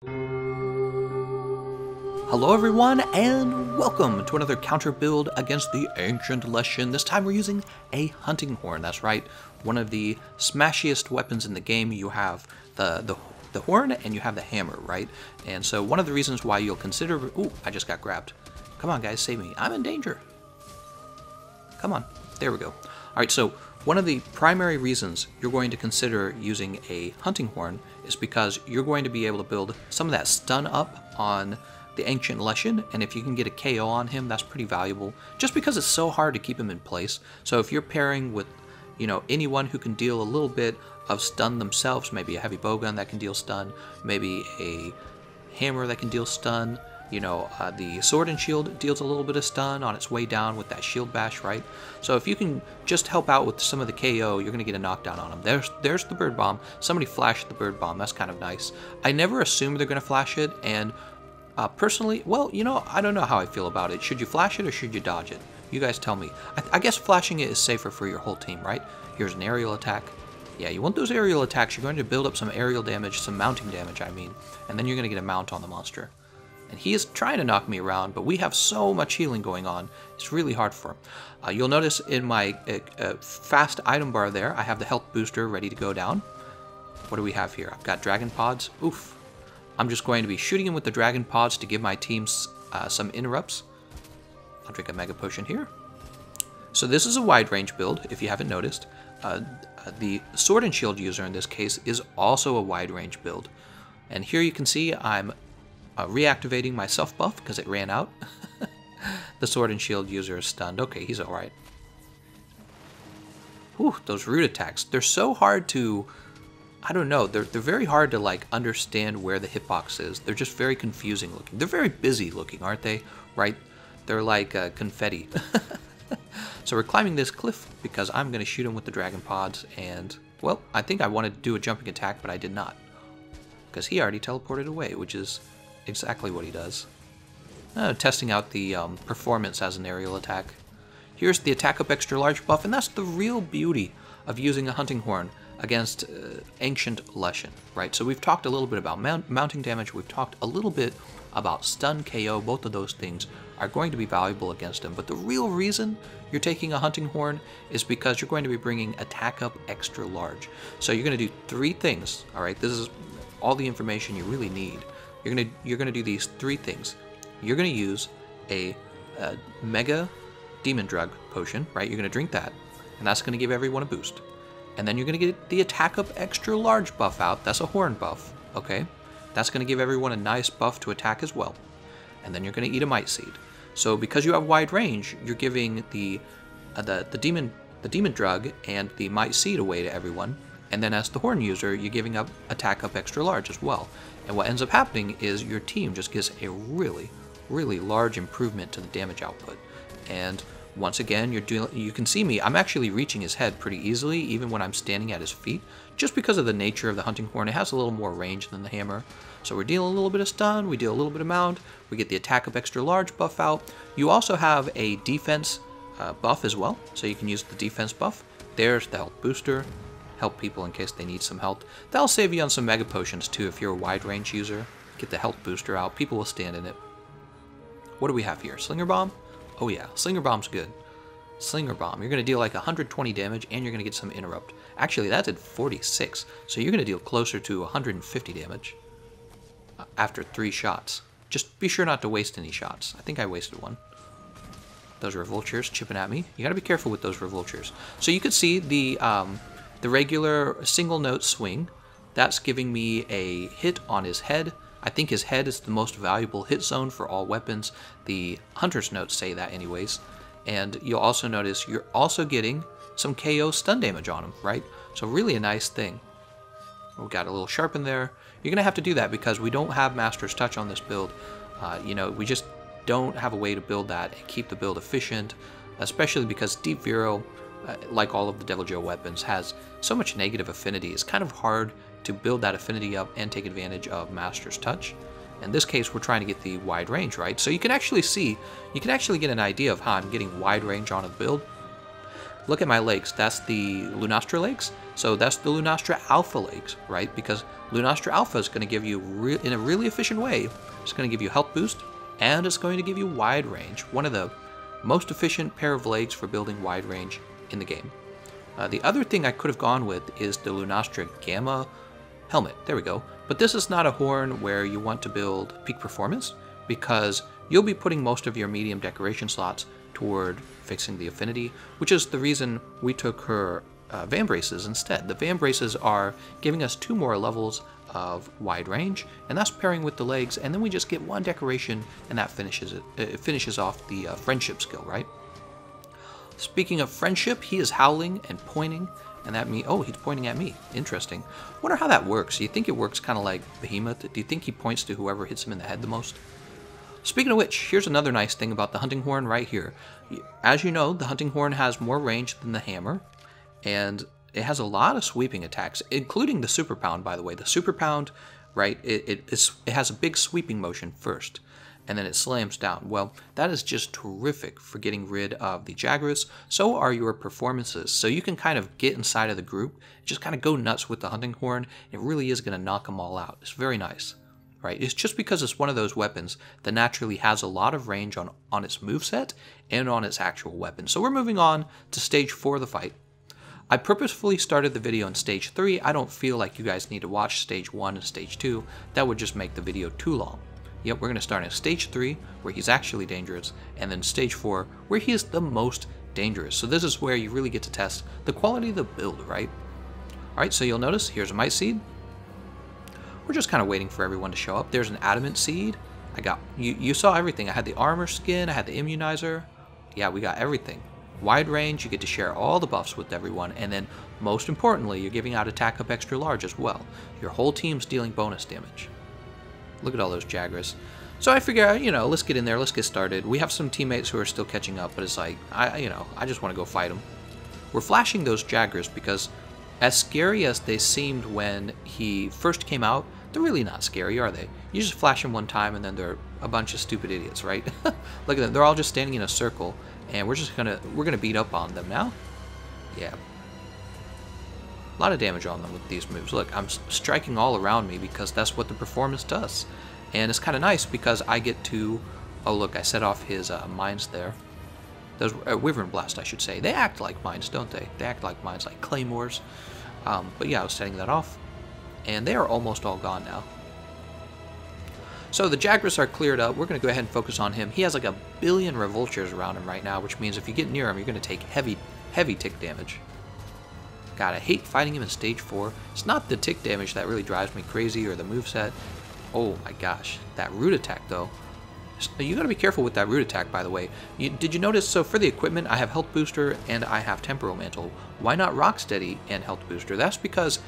Hello everyone, and welcome to another counter build against the Ancient Leshen. This time we're using a hunting horn. That's right, one of the smashiest weapons in the game. You have the horn and you have the hammer, right? And so one of the reasons why you'll consider... Ooh, I just got grabbed. Come on guys, save me. I'm in danger. Come on. There we go. Alright, so one of the primary reasons you're going to consider using a hunting horn is because you're going to be able to build some of that stun up on the Ancient Leshen, and if you can get a KO on him, that's pretty valuable, just because it's so hard to keep him in place. So if you're pairing with, you know, anyone who can deal a little bit of stun themselves, maybe a heavy bowgun that can deal stun, maybe a hammer that can deal stun, you know, the sword and shield deals a little bit of stun on its way down with that shield bash, right? So if you can just help out with some of the KO, you're going to get a knockdown on him. There's the bird bomb. Somebody flashed the bird bomb. That's kind of nice. I never assume they're going to flash it, and personally, well, you know, I don't know how I feel about it. Should you flash it or should you dodge it? You guys tell me. I guess flashing it is safer for your whole team, right? Here's an aerial attack. Yeah, you want those aerial attacks. You're going to build up some aerial damage, some mounting damage, I mean. And then you're going to get a mount on the monster. And he is trying to knock me around, but we have so much healing going on. It's really hard for him. You'll notice in my fast item bar there, I have the health booster ready to go down. What do we have here? I've got dragon pods. Oof. I'm just going to be shooting him with the dragon pods to give my team some interrupts. I'll drink a mega potion here. So this is a wide range build, if you haven't noticed. The sword and shield user in this case is also a wide range build. And here you can see I'm reactivating my self buff because it ran out. The sword and shield user is stunned. Okay, he's alright. Whew, those root attacks. They're so hard to... I don't know, they're very hard to like understand where the hitbox is. They're just very confusing looking. They're very busy looking, aren't they? Right? They're like confetti. So we're climbing this cliff because I'm going to shoot him with the dragon pods, and, well, I think I wanted to do a jumping attack, but I did not. Because he already teleported away, which is exactly what he does. Testing out the performance as an aerial attack. Here's the attack up extra large buff, and that's the real beauty of using a hunting horn against Ancient Leshen, right? So we've talked a little bit about mounting damage, we've talked a little bit about stun KO. Both of those things are going to be valuable against him, but the real reason you're taking a hunting horn is because you're going to be bringing attack up extra large. So you're going to do three things, all right? This is all the information you really need. You're going to do these three things. You're going to use a mega demon drug potion, right? You're going to drink that, and that's going to give everyone a boost. And then you're going to get the attack up extra large buff out. That's a horn buff, okay? That's going to give everyone a nice buff to attack as well. And then you're going to eat a might seed. So because you have wide range, you're giving the demon drug and the might seed away to everyone. And then as the horn user, you're giving up attack up extra large as well. And what ends up happening is your team just gets a really, really large improvement to the damage output. And once again, you can see me, I'm actually reaching his head pretty easily, even when I'm standing at his feet, just because of the nature of the hunting horn. It has a little more range than the hammer. So we're dealing a little bit of stun, we deal a little bit of mount, we get the attack up extra large buff out. You also have a defense buff as well, so you can use the defense buff. There's the health booster, help people in case they need some health. That'll save you on some mega potions too if you're a wide range user. Get the health booster out, people will stand in it. What do we have here? Slinger bomb? Oh yeah, Slinger Bomb's good. Slinger Bomb, you're going to deal like 120 damage and you're going to get some interrupt. Actually, that did 46, so you're going to deal closer to 150 damage after 3 shots. Just be sure not to waste any shots. I think I wasted one. Those Revoltures chipping at me. You got to be careful with those Revoltures. So you could see the regular single note swing. That's giving me a hit on his head. I think his head is the most valuable hit zone for all weapons. The Hunter's Notes say that anyways. And you'll also notice you're also getting some KO stun damage on him, right? So really a nice thing. We got a little sharpen there. You're going to have to do that because we don't have Master's Touch on this build. You know, we just don't have a way to build that and keep the build efficient, especially because Deep Vero, like all of the Devil Joe weapons, has so much negative affinity. It's kind of hard to build that affinity up and take advantage of Master's Touch. In this case, we're trying to get the wide range, right? So you can actually see, you can actually get an idea of how I'm getting wide range on a build. look at my legs. That's the Lunastra legs. So that's the Lunastra Alpha legs, right? Because Lunastra Alpha is going to give you, in a really efficient way, it's going to give you health boost, and it's going to give you wide range. One of the most efficient pair of legs for building wide range in the game. The other thing I could have gone with is the Lunastra Gamma helmet. There we go. But this is not a horn where you want to build peak performance, because you'll be putting most of your medium decoration slots toward fixing the affinity, which is the reason we took her Van Braces instead. The Van Braces are giving us 2 more levels of wide range, and that's pairing with the legs, and then we just get 1 decoration, and that finishes it. It finishes off the friendship skill, right? Speaking of friendship, he is howling and pointing, and that means, oh, he's pointing at me. Interesting. Wonder how that works. Do you think it works kind of like Behemoth? Do you think he points to whoever hits him in the head the most? Speaking of which, here's another nice thing about the hunting horn right here. As you know, the hunting horn has more range than the hammer, and it has a lot of sweeping attacks, including the super pound, by the way. The super pound, right, it has a big sweeping motion first, and then it slams down. Well, that is just terrific for getting rid of the Jagras. So are your performances. So you can kind of get inside of the group, just kind of go nuts with the hunting horn. It really is going to knock them all out. It's very nice. Right? It's just because it's one of those weapons that naturally has a lot of range on its moveset and on its actual weapon. So we're moving on to stage 4 of the fight. I purposefully started the video in stage 3. I don't feel like you guys need to watch stage 1 and stage 2. That would just make the video too long. Yep, we're going to start in stage 3, where he's actually dangerous, and then stage 4, where he is the most dangerous. So this is where you really get to test the quality of the build, right? Alright, so you'll notice, here's a Might Seed. We're just kind of waiting for everyone to show up. There's an Adamant Seed. I got, you saw everything. I had the armor skin, I had the immunizer. Yeah, we got everything. Wide range, you get to share all the buffs with everyone, and then most importantly, you're giving out attack up extra large as well. Your whole team's dealing bonus damage. Look at all those Jagras. So I figure, you know, let's get in there, let's get started. We have some teammates who are still catching up, but it's like, I just want to go fight them. We're flashing those Jagras because as scary as they seemed when he first came out, they're really not scary, are they? You just flash them one time and then they're a bunch of stupid idiots, right? Look at them, they're all just standing in a circle, and we're gonna beat up on them now. Yeah. A lot of damage on them with these moves. Look, I'm striking all around me because that's what the performance does. And it's kind of nice because I get to... Oh, look, I set off his mines there. Those Wyvern Blast, I should say. They act like mines, don't they? They act like mines, like claymores. But yeah, I was setting that off. And they are almost all gone now. So the Jagras are cleared up. We're going to go ahead and focus on him. He has like 1 billion Revoltures around him right now, which means if you get near him, you're going to take heavy tick damage. God, I hate fighting him in stage 4. It's not the tick damage that really drives me crazy or the moveset. Oh my gosh, that root attack though. You gotta be careful with that root attack, by the way. Did you notice, so for the equipment, I have Health Booster and I have Temporal Mantle. Why not Rocksteady and Health Booster? That's because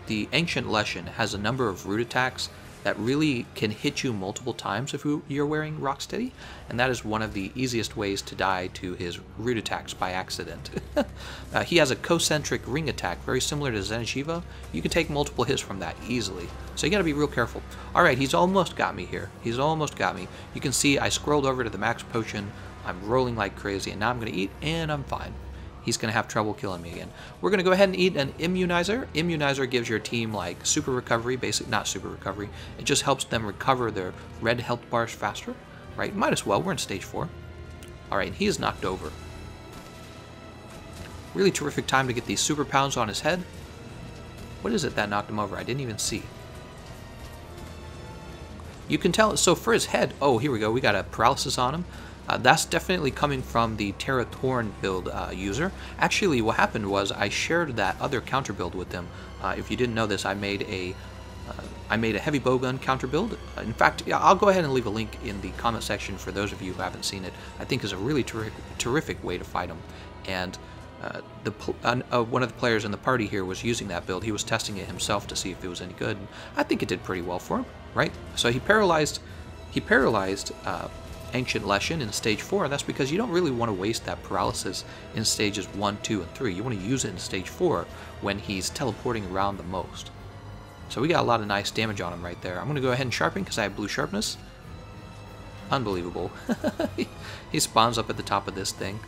the Ancient Leshen has a number of root attacks that really can hit you multiple times if you're wearing Rocksteady, and that is one of the easiest ways to die to his root attacks by accident. He has a concentric ring attack, very similar to Zenjiva. You can take multiple hits from that easily, so you gotta be real careful. Alright, he's almost got me here. He's almost got me. You can see I scrolled over to the max potion, I'm rolling like crazy, and now I'm gonna eat, and I'm fine. He's going to have trouble killing me again. We're going to go ahead and eat an Immunizer. Immunizer gives your team like super recovery, not super recovery. It just helps them recover their red health bars faster, right? Might as well. We're in stage 4. All right, he is knocked over. Really terrific time to get these super pounds on his head. What is it that knocked him over? I didn't even see. You can tell, so for his head, oh, here we go. We got a paralysis on him. That's definitely coming from the Terra Torn build user. Actually, what happened was I shared that other counter build with them. If you didn't know this, I made a heavy bowgun counter build. In fact, yeah, I'll go ahead and leave a link in the comment section for those of you who haven't seen it. I think is a really terrific way to fight them. And one of the players in the party here was using that build. He was testing it himself to see if it was any good. And I think it did pretty well for him, right? So he paralyzed Ancient Leshen in stage 4, and that's because you don't really want to waste that paralysis in stages 1, 2, and 3. You want to use it in stage 4 when he's teleporting around the most. So we got a lot of nice damage on him right there. I'm going to go ahead and sharpen because I have blue sharpness. Unbelievable. He spawns up at the top of this thing.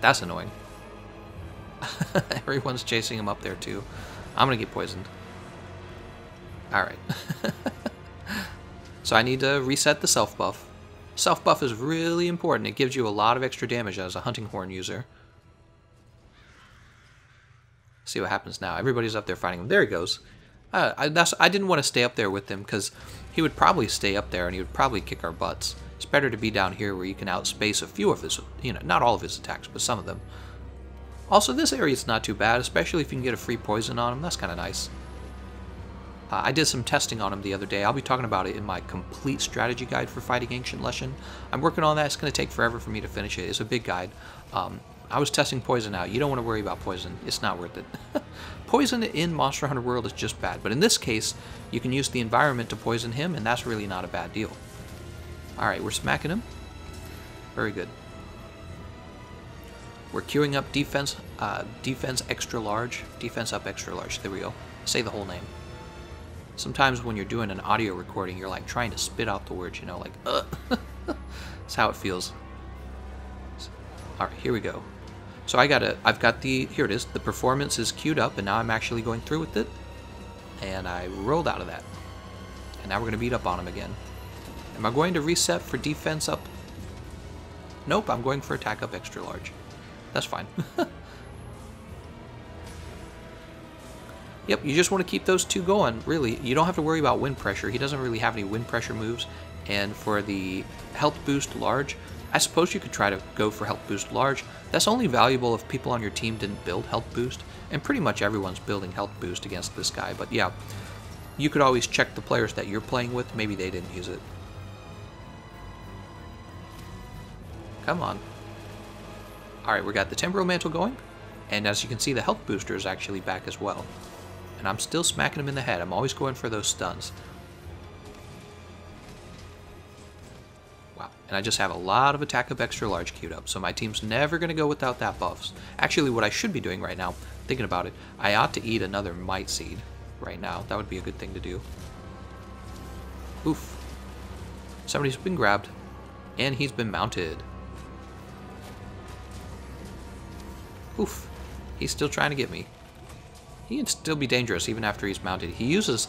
That's annoying. Everyone's chasing him up there too. I'm gonna get poisoned. Alright. So I need to reset the self buff. Self buff is really important. It gives you a lot of extra damage as a hunting horn user. See what happens now. Everybody's up there fighting him. There he goes. I didn't want to stay up there with him because he would probably stay up there and he would probably kick our butts. It's better to be down here where you can outspace a few of his, not all of his attacks, but some of them. Also, this area's not too bad, especially if you can get a free poison on him. That's kind of nice. I did some testing on him the other day. I'll be talking about it in my complete strategy guide for fighting Ancient Leshen. I'm working on that. It's going to take forever for me to finish it. It's a big guide. I was testing poison out. You don't want to worry about poison. It's not worth it. Poison in Monster Hunter World is just bad. But in this case, you can use the environment to poison him, and that's really not a bad deal. Alright, we're smacking him. Very good. We're queuing up defense, defense extra large. Defense up extra large. There we go. Say the whole name. Sometimes when you're doing an audio recording, you're like trying to spit out the words, like, That's how it feels. Alright, here we go. So I've got here it is, the performance is queued up, and now I'm actually going through with it. And I rolled out of that. And now we're going to beat up on him again. Am I going to reset for defense up? Nope, I'm going for attack up extra large. That's fine. Yep, you just want to keep those two going, really. You don't have to worry about wind pressure. He doesn't really have any wind pressure moves. And for the health boost large, I suppose you could try to go for health boost large. That's only valuable if people on your team didn't build health boost. And pretty much everyone's building health boost against this guy. But yeah, you could always check the players that you're playing with. Maybe they didn't use it. Come on. Alright, we got the Temporal Mantle going. And as you can see, the health booster is actually back as well. And I'm still smacking him in the head. I'm always going for those stuns. Wow. And I just have a lot of attack up extra large queued up. So my team's never going to go without that buffs. Actually, what I should be doing right now, thinking about it, I ought to eat another Might Seed right now. That would be a good thing to do. Oof. Somebody's been grabbed. And he's been mounted. Oof. He's still trying to get me. He can still be dangerous even after he's mounted. He uses,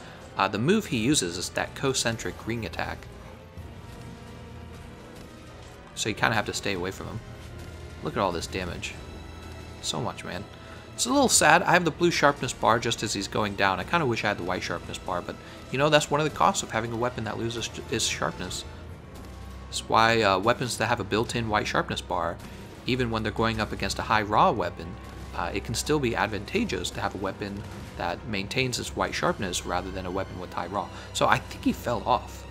the move he uses is that concentric ring attack. So you kind of have to stay away from him. Look at all this damage. So much, man. It's a little sad. I have the blue sharpness bar just as he's going down. I kind of wish I had the white sharpness bar, but that's one of the costs of having a weapon that loses its sharpness. That's why weapons that have a built-in white sharpness bar, even when they're going up against a high raw weapon, it can still be advantageous to have a weapon that maintains its white sharpness rather than a weapon with high raw. So I think he fell off.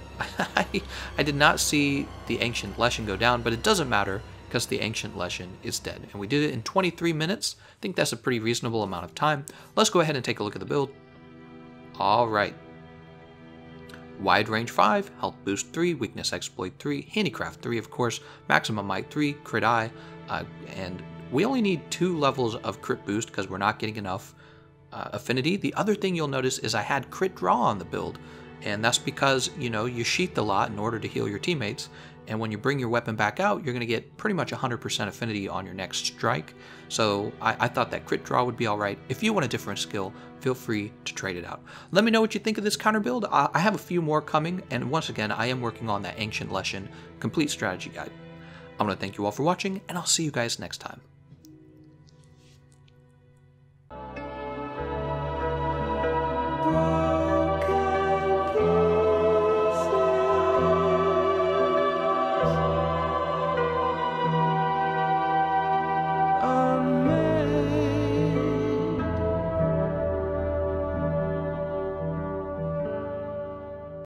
I did not see the Ancient Leshen go down, but it doesn't matter because the Ancient Leshen is dead. And we did it in 23 minutes. I think that's a pretty reasonable amount of time. Let's go ahead and take a look at the build. Alright. Wide range 5, health boost 3, weakness exploit 3, handicraft 3 of course, maximum might 3, crit eye, and we only need 2 levels of crit boost because we're not getting enough affinity. The other thing you'll notice is I had crit draw on the build, and that's because, you sheath a lot in order to heal your teammates, and when you bring your weapon back out, you're going to get pretty much 100% affinity on your next strike. So I thought that crit draw would be alright. If you want a different skill, feel free to trade it out. Let me know what you think of this counter build. I have a few more coming, and once again, I am working on that Ancient Leshen complete strategy guide. I'm going to thank you all for watching, and I'll see you guys next time.